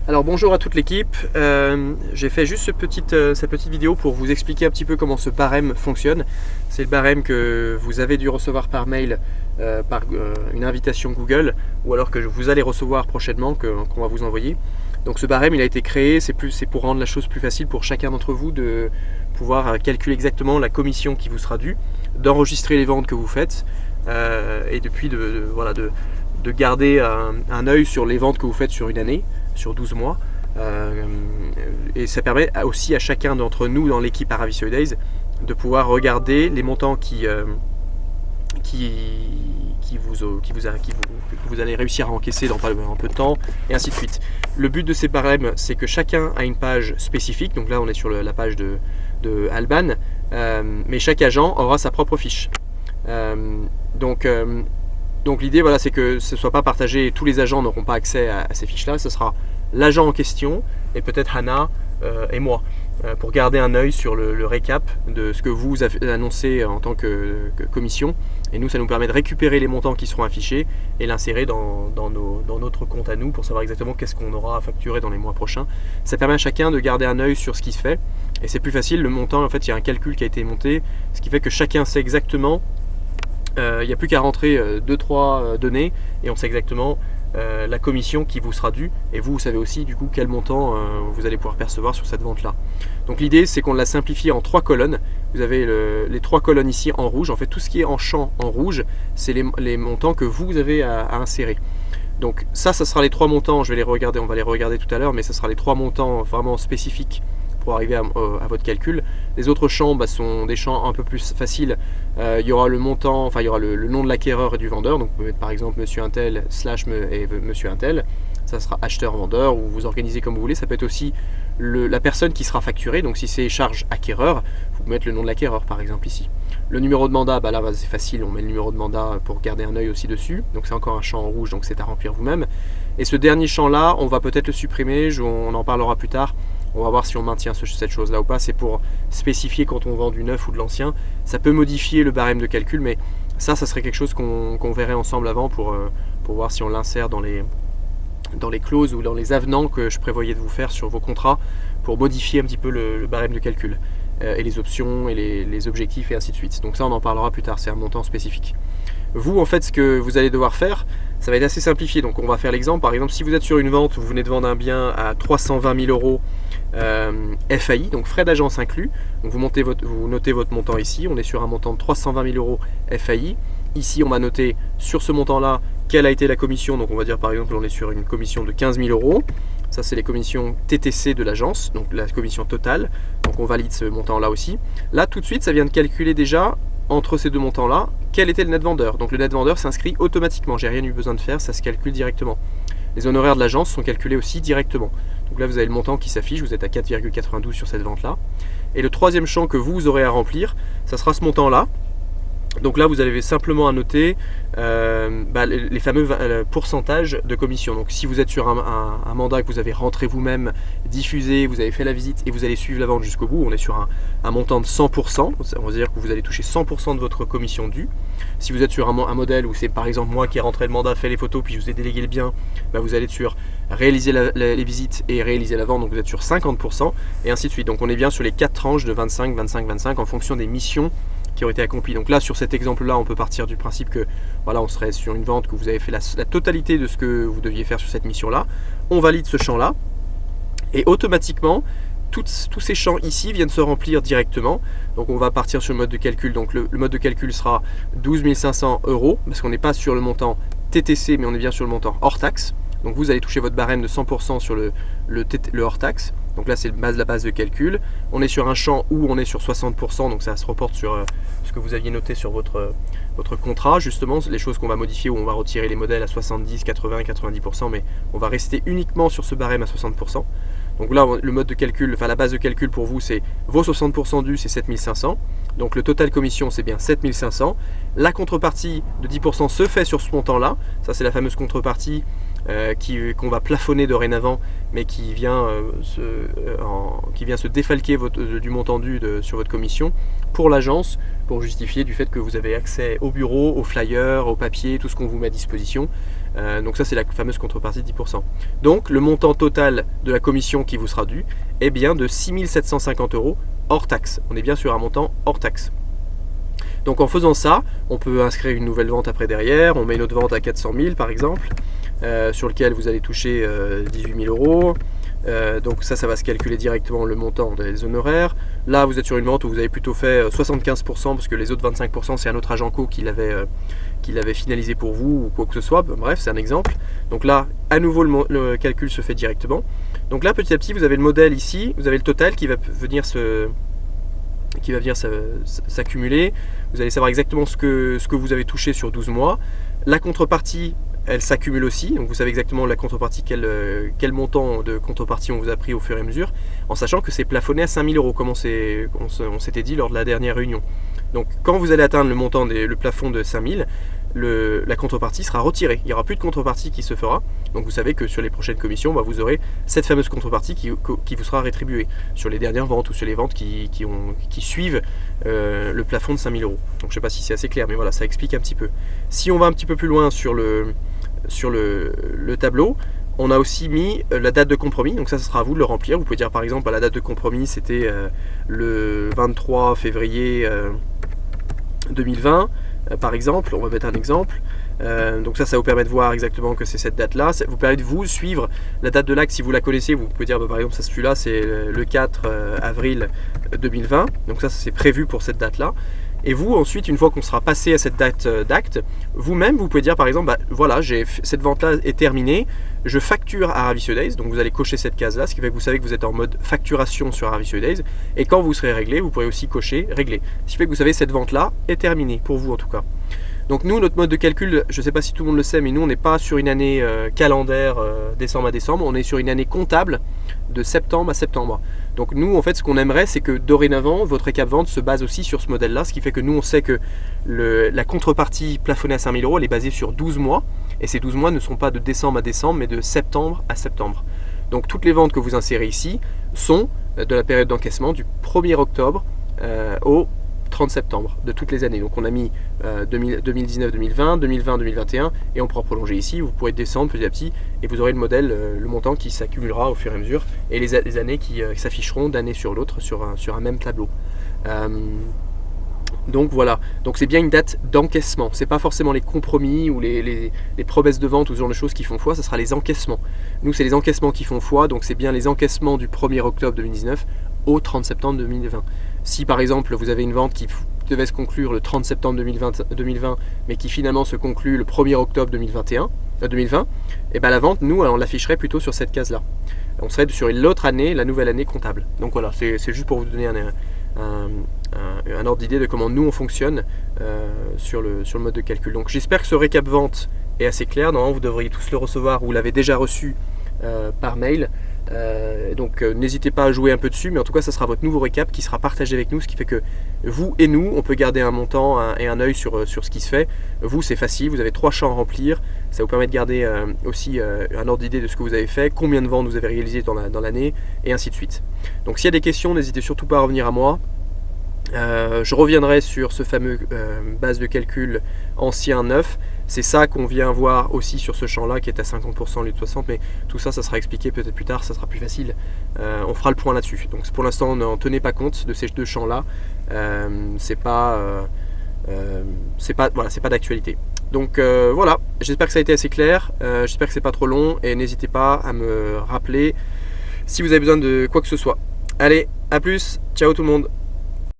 Alors bonjour à toute l'équipe, j'ai fait juste cette petite vidéo pour vous expliquer un petit peu comment ce barème fonctionne. C'est le barème que vous avez dû recevoir par mail, par une invitation Google, ou alors que vous allez recevoir prochainement, qu'on va vous envoyer. Donc ce barème il a été créé, c'est pour rendre la chose plus facile pour chacun d'entre vous de pouvoir calculer exactement la commission qui vous sera due, d'enregistrer les ventes que vous faites, et depuis de garder un œil sur les ventes que vous faites sur une année, sur 12 mois. Et ça permet aussi à chacun d'entre nous dans l'équipe Aravisoy Days de pouvoir regarder les montants que vous allez réussir à encaisser dans un peu de temps, et ainsi de suite. Le but de ces barèmes, c'est que chacun a une page spécifique. Donc là on est sur la page de Alban, mais chaque agent aura sa propre fiche. Donc l'idée, voilà, c'est que ce ne soit pas partagé, tous les agents n'auront pas accès à ces fiches-là, ce sera l'agent en question et peut-être Hannah et moi, pour garder un œil sur le récap de ce que vous avez annoncé en tant que commission. Et nous, ça nous permet de récupérer les montants qui seront affichés et l'insérer dans notre compte à nous pour savoir exactement qu'est-ce qu'on aura à facturer dans les mois prochains. Ça permet à chacun de garder un œil sur ce qui se fait et c'est plus facile, le montant, en fait, il y a un calcul qui a été monté, ce qui fait que chacun sait exactement. Il n'y a plus qu'à rentrer 2-3 données et on sait exactement la commission qui vous sera due, et vous savez aussi du coup quel montant vous allez pouvoir percevoir sur cette vente là. Donc l'idée, c'est qu'on l'a simplifié en 3 colonnes. Vous avez les 3 colonnes ici en rouge. En fait, tout ce qui est en champ en rouge, c'est les montants que vous avez à insérer. Donc ça sera les 3 montants, on va les regarder tout à l'heure, mais ça sera les 3 montants vraiment spécifiques pour arriver à votre calcul. Les autres champs sont des champs un peu plus faciles. Il y aura le montant, enfin il y aura le nom de l'acquéreur et du vendeur. Donc vous pouvez mettre par exemple monsieur Untel / et monsieur Untel. Ça sera acheteur-vendeur, ou vous organisez comme vous voulez. Ça peut être aussi la personne qui sera facturée. Donc si c'est charge acquéreur, vous pouvez mettre le nom de l'acquéreur par exemple ici. Le numéro de mandat, là c'est facile, on met le numéro de mandat pour garder un œil aussi dessus. Donc c'est encore un champ en rouge, donc c'est à remplir vous-même. Et ce dernier champ là, on va peut-être le supprimer, on en parlera plus tard. On va voir si on maintient cette chose là ou pas. C'est pour spécifier quand on vend du neuf ou de l'ancien. Ça peut modifier le barème de calcul, mais ça serait quelque chose qu'on verrait ensemble avant pour voir si on l'insère dans les clauses ou dans les avenants que je prévoyais de vous faire sur vos contrats, pour modifier un petit peu le barème de calcul et les options et les objectifs et ainsi de suite. Donc ça, on en parlera plus tard, c'est un montant spécifique. Vous, en fait, ce que vous allez devoir faire, ça va être assez simplifié. Donc on va faire l'exemple. Par exemple, si vous êtes sur une vente où vous venez de vendre un bien à 320 000 euros FAI, donc frais d'agence inclus, donc vous notez votre montant ici. On est sur un montant de 320 000 euros FAI. Ici, on va noter sur ce montant-là quelle a été la commission. Donc on va dire par exemple, on est sur une commission de 15 000 euros. Ça, c'est les commissions TTC de l'agence, donc la commission totale. Donc on valide ce montant-là aussi. Là, tout de suite, ça vient de calculer déjà entre ces deux montants-là quel était le net vendeur. Donc le net vendeur s'inscrit automatiquement. J'ai rien eu besoin de faire, ça se calcule directement. Les honoraires de l'agence sont calculés aussi directement. Donc là, vous avez le montant qui s'affiche. Vous êtes à 4,92 sur cette vente-là. Et le troisième champ que vous aurez à remplir, ça sera ce montant-là. Donc là, vous avez simplement à noter les fameux pourcentages de commission. Donc si vous êtes sur un mandat que vous avez rentré vous-même, diffusé, vous avez fait la visite et vous allez suivre la vente jusqu'au bout, on est sur un montant de 100%. On va dire que vous allez toucher 100% de votre commission due. Si vous êtes sur un modèle où c'est par exemple moi qui ai rentré le mandat, fait les photos, puis je vous ai délégué le bien, vous allez être sur réaliser les visites et réaliser la vente, donc vous êtes sur 50%, et ainsi de suite. Donc on est bien sur les 4 tranches de 25, 25, 25 en fonction des missions qui ont été accomplies. Donc là, sur cet exemple-là, on peut partir du principe que voilà, on serait sur une vente que vous avez fait la totalité de ce que vous deviez faire sur cette mission-là. On valide ce champ-là et automatiquement, tous ces champs ici viennent se remplir directement. Donc on va partir sur le mode de calcul. Donc le mode de calcul sera 12 500 euros parce qu'on n'est pas sur le montant TTC, mais on est bien sur le montant hors taxe. Donc vous allez toucher votre barème de 100% sur le hors taxe. Donc là, c'est la base de calcul. On est sur un champ où on est sur 60%, donc ça se reporte sur ce que vous aviez noté sur votre contrat, justement, les choses qu'on va modifier, où on va retirer les modèles à 70, 80, 90%, mais on va rester uniquement sur ce barème à 60%. Donc là, le mode de calcul, enfin la base de calcul pour vous, c'est vos 60% dus, c'est 7500. Donc le total commission, c'est bien 7500. La contrepartie de 10% se fait sur ce montant-là. Ça, c'est la fameuse contrepartie qu'on va plafonner dorénavant, mais qui vient se défalquer du montant dû sur votre commission pour l'agence, pour justifier du fait que vous avez accès au bureau, aux flyers, aux papiers, tout ce qu'on vous met à disposition. Donc ça c'est la fameuse contrepartie de 10%. Donc le montant total de la commission qui vous sera due est bien de 6 750 € hors taxe. On est bien sur un montant hors taxe. Donc en faisant ça, on peut inscrire une nouvelle vente après derrière, on met une autre vente à 400 000 par exemple, sur lequel vous allez toucher 18 000 €. Donc ça va se calculer directement le montant des honoraires. Là vous êtes sur une vente où vous avez plutôt fait 75% parce que les autres 25% c'est un autre agent co qui l'avait finalisé pour vous ou quoi que ce soit. Bref, c'est un exemple. Donc là à nouveau le calcul se fait directement. Donc là petit à petit vous avez le modèle ici, vous avez le total qui va venir s'accumuler. Vous allez savoir exactement ce que vous avez touché sur 12 mois. La contrepartie, elle s'accumule aussi, donc vous savez exactement la contrepartie, quel montant de contrepartie on vous a pris au fur et à mesure, en sachant que c'est plafonné à 5 000 €, comme on s'était dit lors de la dernière réunion. Donc quand vous allez atteindre le montant, le plafond de 5 000, la contrepartie sera retirée. Il n'y aura plus de contrepartie qui se fera. Donc vous savez que sur les prochaines commissions, vous aurez cette fameuse contrepartie qui vous sera rétribuée sur les dernières ventes ou sur les ventes qui suivent le plafond de 5 000 €. Donc je ne sais pas si c'est assez clair, mais voilà, ça explique un petit peu. Si on va un petit peu plus loin sur le tableau, on a aussi mis la date de compromis, donc ça sera à vous de le remplir. Vous pouvez dire par exemple la date de compromis c'était le 23 février 2020 par exemple, on va mettre un exemple. Donc ça vous permet de voir exactement que c'est cette date là, ça vous permet de vous suivre la date de l'acte si vous la connaissez. Vous pouvez dire par exemple celui-là c'est le 4 avril 2020, donc ça c'est prévu pour cette date là. Et vous ensuite, une fois qu'on sera passé à cette date d'acte, vous-même vous pouvez dire par exemple voilà, cette vente là est terminée, je facture à Ravisseur Days. Donc vous allez cocher cette case là, ce qui fait que vous savez que vous êtes en mode facturation sur Ravisseur Days, et quand vous serez réglé, vous pourrez aussi cocher régler, ce qui fait que vous savez cette vente là est terminée pour vous en tout cas. Donc nous, notre mode de calcul, je ne sais pas si tout le monde le sait, mais nous on n'est pas sur une année calendaire décembre à décembre, on est sur une année comptable de septembre à septembre. Donc nous en fait ce qu'on aimerait, c'est que dorénavant votre récap vente se base aussi sur ce modèle là, ce qui fait que nous on sait que la contrepartie plafonnée à 5 000 € elle est basée sur 12 mois, et ces 12 mois ne sont pas de décembre à décembre mais de septembre à septembre. Donc toutes les ventes que vous insérez ici sont de la période d'encaissement du 1er octobre au 30 septembre de toutes les années. Donc on a mis 2019, 2020, 2020, 2021 et on pourra prolonger ici. Vous pourrez descendre petit à petit et vous aurez le modèle, le montant qui s'accumulera au fur et à mesure, et les années qui s'afficheront d'année sur l'autre sur un même tableau. Donc voilà, donc c'est bien une date d'encaissement, c'est pas forcément les compromis ou les promesses de vente ou ce genre de choses qui font foi, ce sera les encaissements. Nous c'est les encaissements qui font foi, donc c'est bien les encaissements du 1er octobre 2019 au 30 septembre 2020. Si par exemple vous avez une vente qui devait se conclure le 30 septembre 2020 mais qui finalement se conclut le 1er octobre 2020, et ben la vente, nous on l'afficherait plutôt sur cette case là. On serait sur l'autre année, la nouvelle année comptable. Donc voilà, c'est juste pour vous donner un ordre d'idée de comment nous on fonctionne sur le mode de calcul. Donc j'espère que ce récap vente est assez clair. Normalement vous devriez tous le recevoir, vous l'avez déjà reçu par mail. Donc n'hésitez pas à jouer un peu dessus, mais en tout cas ça sera votre nouveau récap qui sera partagé avec nous, ce qui fait que vous et nous on peut garder un montant et un œil sur ce qui se fait. Vous c'est facile, vous avez 3 champs à remplir, ça vous permet de garder aussi un ordre d'idée de ce que vous avez fait, combien de ventes vous avez réalisé dans l'année, et ainsi de suite. Donc s'il y a des questions, n'hésitez surtout pas à revenir à moi. Je reviendrai sur ce fameux base de calcul ancien 9. C'est ça qu'on vient voir aussi sur ce champ là qui est à 50% au lieu de 60%, mais tout ça, ça sera expliqué peut-être plus tard, ça sera plus facile. On fera le point là-dessus. Donc pour l'instant, n'en tenez pas compte de ces deux champs là. C'est pas d'actualité. Donc voilà, j'espère que ça a été assez clair, j'espère que c'est pas trop long, et n'hésitez pas à me rappeler si vous avez besoin de quoi que ce soit. Allez, à plus, ciao tout le monde.